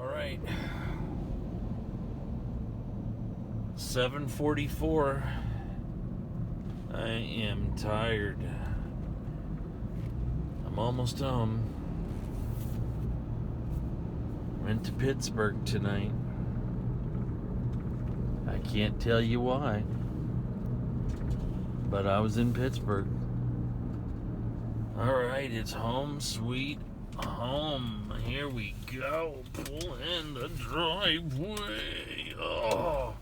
All right. 7:44. I am tired. I'm almost home. Went to Pittsburgh tonight. I can't tell you why, but I was in Pittsburgh. All right, it's home sweet home. Here we go. Pull in the driveway. Oh,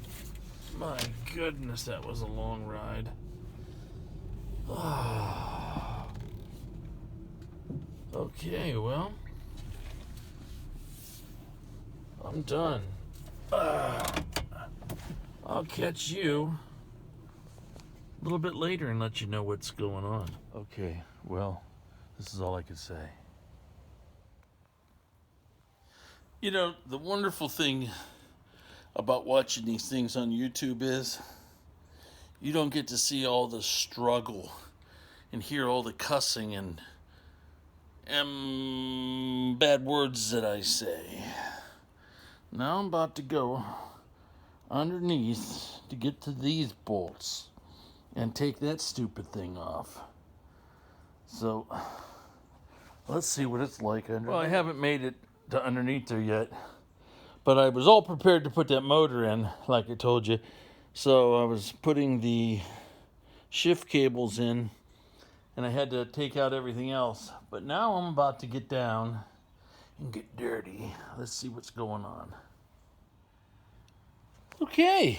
my goodness, that was a long ride. Oh. Okay, well, I'm done. I'll catch you a little bit later and let you know what's going on. Okay, well, this is all I can say. You know, the wonderful thing about watching these things on YouTube is you don't get to see all the struggle and hear all the cussing and bad words that I say. Now I'm about to go underneath to get to these bolts and take that stupid thing off. So let's see what it's like underneath. Well, I haven't made it to underneath there yet, but I was all prepared to put that motor in, like I told you. So I was putting the shift cables in, and I had to take out everything else. But now I'm about to get down and get dirty. Let's see what's going on. Okay,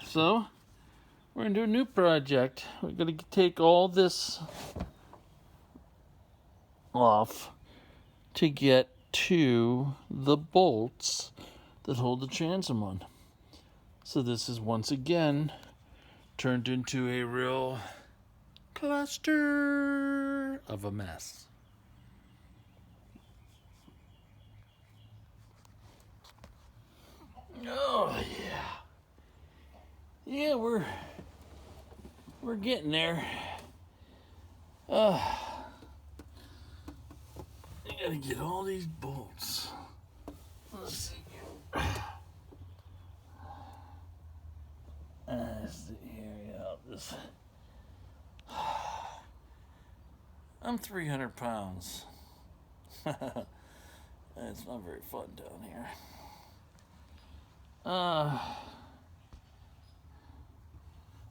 so we're going to do a new project. We're going to take all this off to get to the bolts that hold the transom on. So this is once again turned into a real cluster of a mess. Oh yeah, we're getting there. I gotta get all these bolts. Let's see. I'm 300 pounds. It's not very fun down here.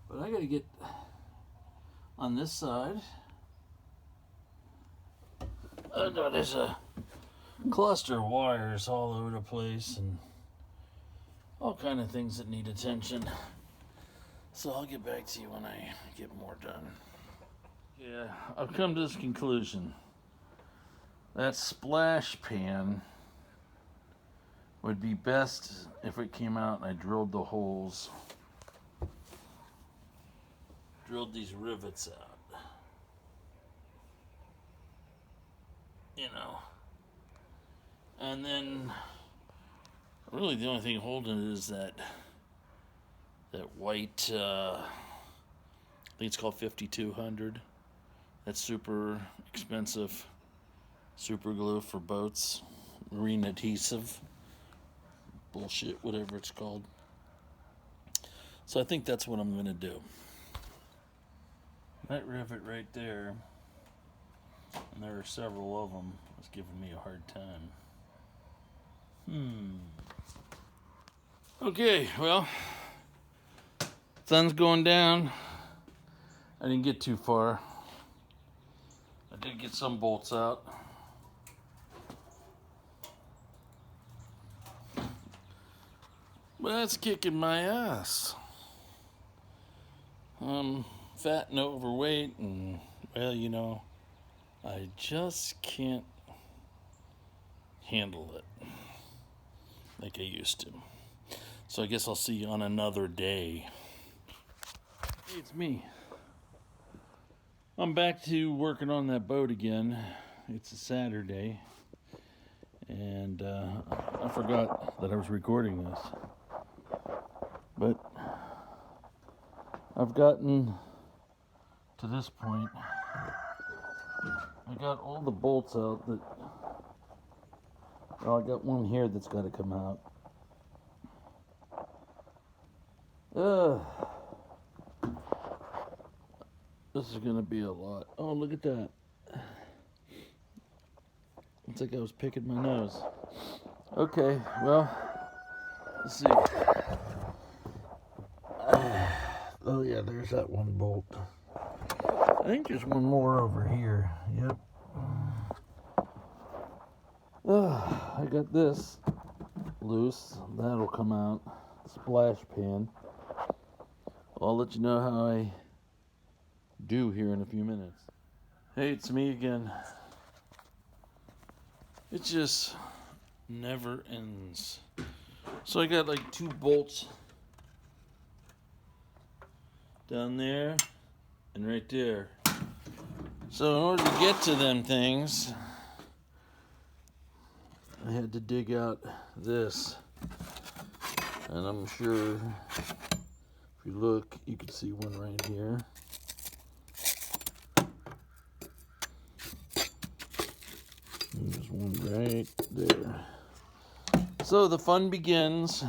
But I gotta get on this side. There's a cluster of wires all over the place and all kind of things that need attention. So I'll get back to you when I get more done. Yeah, I've come to this conclusion. That splash pan would be best if it came out and I drilled the holes. Drilled these rivets out. You know. And then really the only thing holding it is that white, I think it's called 5200. That's super expensive super glue for boats, marine adhesive, bullshit, whatever it's called. So I think that's what I'm going to do. That rivet right there, and there are several of them, was giving me a hard time. Okay, well, sun's going down. I didn't get too far. I did get some bolts out. But that's kicking my ass. I'm fat and overweight, and, well, you know, I just can't handle it like I used to. So I guess I'll see you on another day. Hey, it's me. I'm back to working on that boat again. It's a Saturday, and I forgot that I was recording this. But I've gotten to this point. I got all the bolts out that Well, I got one here that's got to come out. This is going to be a lot. Oh, look at that. It's like I was picking my nose. Okay, well, let's see. Oh, yeah, there's that one bolt. I think there's one more over here. Yep. I got this loose. That'll come out. Splash pan. I'll let you know how I do here in a few minutes. Hey, it's me again. It just never ends. So I got like 2 bolts down there and right there. So in order to get to them things, I had to dig out this. And I'm sure if you look, you can see one right here. And there's one right there. So the fun begins.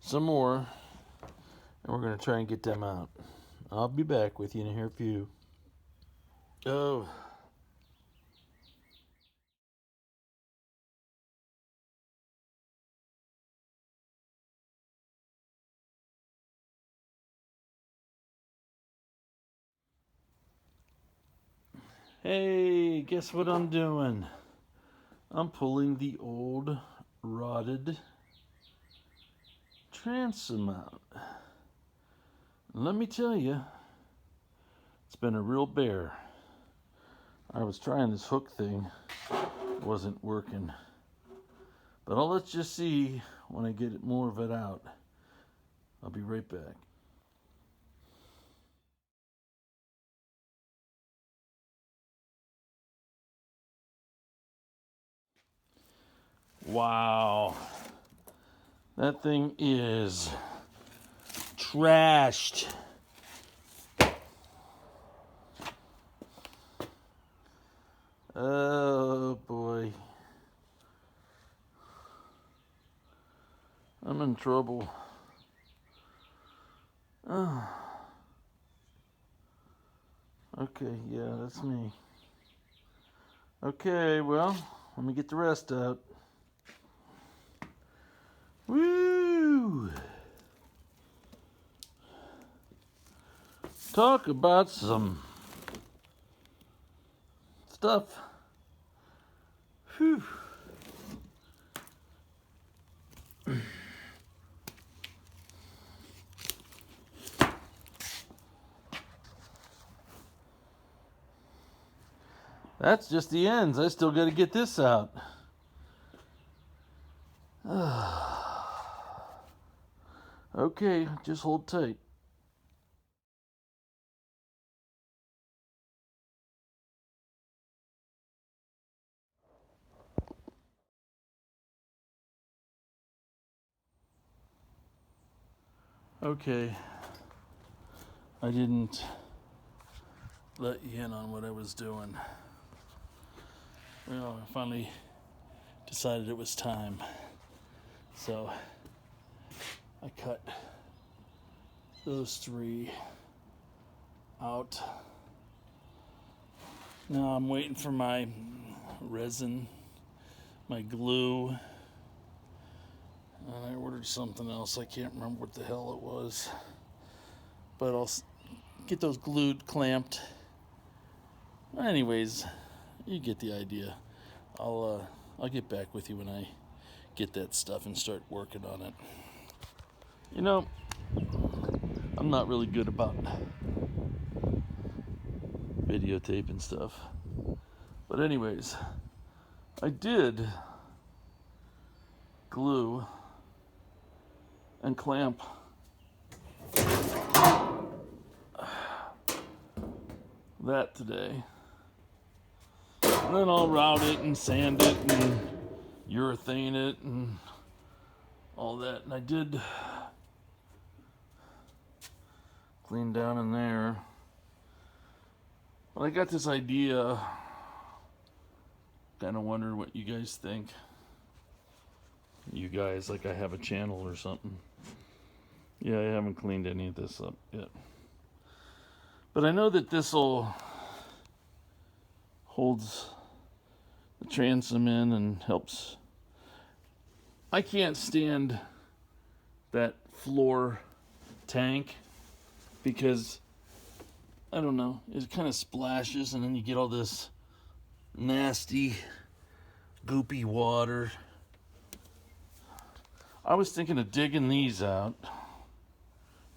Some more. And we're going to try and get them out. I'll be back with you in a few. Oh. Hey, guess what I'm doing? I'm pulling the old rotted transom out. Let me tell you, it's been a real bear. I was trying this hook thing, it wasn't working. But I'll let you see when I get more of it out. I'll be right back. Wow. That thing is trashed. Oh boy. I'm in trouble. Oh. Okay, yeah, that's me. Okay, well, let me get the rest out. Woo! Talk about some stuff. Whew. That's just the ends. I still got to get this out. Okay, just hold tight. Okay, I didn't let you in on what I was doing. Well, I finally decided it was time. So I cut those 3 out. Now I'm waiting for my resin, my glue, and I ordered something else. I can't remember what the hell it was, but I'll get those glued, clamped. Anyways, you get the idea. I'll get back with you when I get that stuff and start working on it. You know, I'm not really good about videotaping stuff. But anyways, I did glue and clamp that today. And then I'll route it and sand it and urethane it and all that. And I did clean down in there. But I got this idea kind of wonder what you guys think. You guys, like I have a channel or something. Yeah, I haven't cleaned any of this up yet. But I know that this'll holds the transom in and helps. I can't stand that floor tank because I don't know, it kind of splashes and then you get all this nasty goopy water. I was thinking of digging these out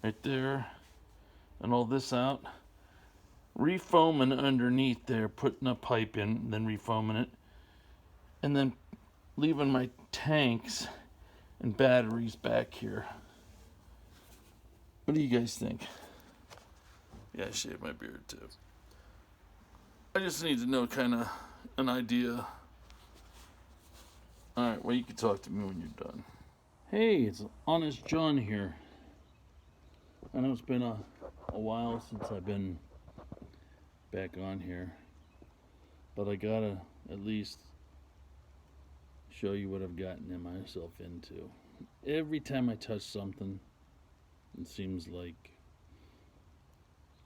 right there and all this out, refoaming underneath there, putting a pipe in, then refoaming it, and then leaving my tanks and batteries back here. What do you guys think? Yeah, I shaved my beard too. I just need to know kind of an idea. Alright, well, you can talk to me when you're done. Hey, it's Honest John here. I know it's been a while since I've been back on here, but I gotta at least show you what I've gotten myself into. Every time I touch something, it seems like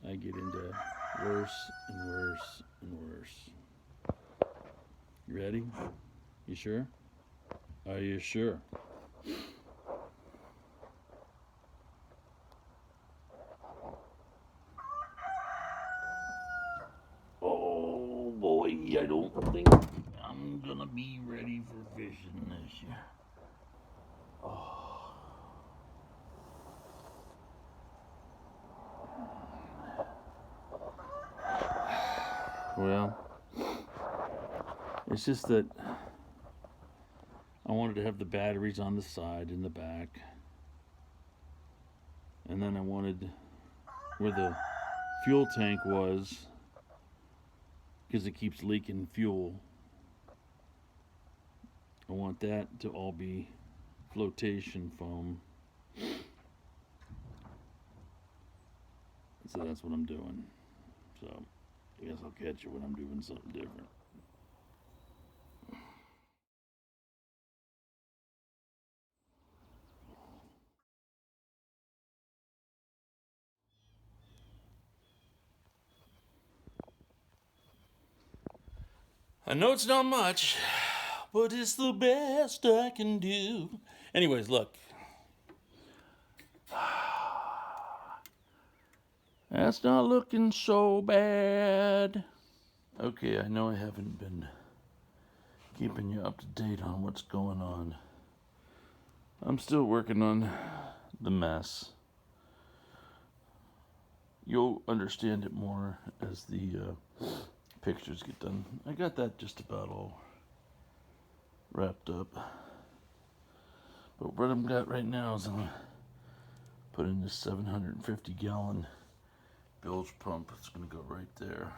I get into worse and worse and worse. You ready? You sure? Are you sure? Oh boy, I don't think I'm gonna be ready for fishing this year. Oh. Well, it's just that I wanted to have the batteries on the side and the back, and then I wanted where the fuel tank was, because it keeps leaking fuel. I want that to all be flotation foam. So that's what I'm doing. So I guess I'll catch you when I'm doing something different. I know it's not much, but it's the best I can do. Anyways, look. That's not looking so bad. Okay, I know I haven't been keeping you up to date on what's going on. I'm still working on the mess. You'll understand it more as the pictures get done. I got that just about all wrapped up. But what I've got right now is I'm going to put in this 750 gallon bilge pump. It's going to go right there.